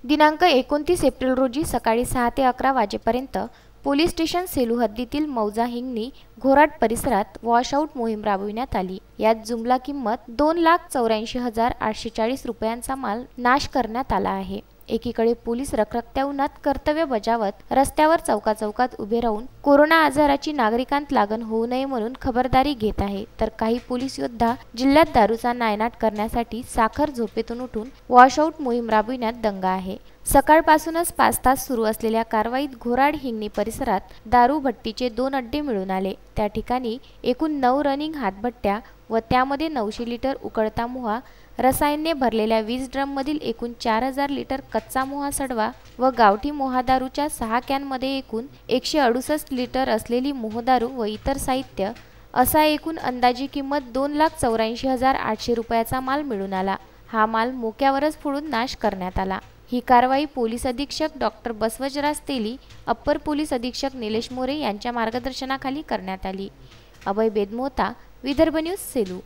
दिनांक 29 एप्रिल रोजी सकाळी 6 ते 11 वाजेपर्यंत पोलीस स्टेशन सेलू हद्दीतील मौजा हिंगणी घोराट परिसरात वॉशआउट मोहीम राबविण्यात आली। यात जुमला किंमत 2,84,840 रुपयांचा माल नाश करण्यात आला आहे। एकीकडे पोलीस रखरखत्या उन्हात कर्तव्य बजावत रस्त्यावर चौकाचौकात उभे राहून कोरोना आजाराची नागरिकांत लागण होऊ नये म्हणून खबरदारी घेत आहे, तर काही पोलीस योद्धा जिल्ह्यात दारूचा नायनाट करण्यासाठी साखर झोपेतून उठून वॉशआउट मोहीम राबविण्यात दंग आहे। सकाळपासूनच 5 तास सुरू असलेल्या कारवाईत घोराड हिंगणी परिसरात दारू भट्टीचे 2 अड्डे मिळून आले। त्या ठिकाणी एकूण 9 रनिंग हातभट्ट्या व त्यामध्ये 900 लिटर उकळता मोहा, रसायने भरलेल्या 20 ड्रममधील एकूण 4000 लिटर कच्चा मोहा सडवा व गावठी मोहादारूच्या 6 कॅनमध्ये एकूण 168 लिटर असलेली मोहदारू व इतर साहित्य असा एकूण अंदाजी किंमत 2,84,800 रुपयाचा माल मिळून आला। हा माल मोक्यावरच फोडून नाश करण्यात आला। ही कारवाई पोलीस अधीक्षक डॉक्टर बसवराज तेली, अप्पर पोलीस अधीक्षक निलेश मोरे यांच्या मार्गदर्शनाखाली करण्यात आली। अभय बेदमोहता, विदर्भ न्यूज, सेलू।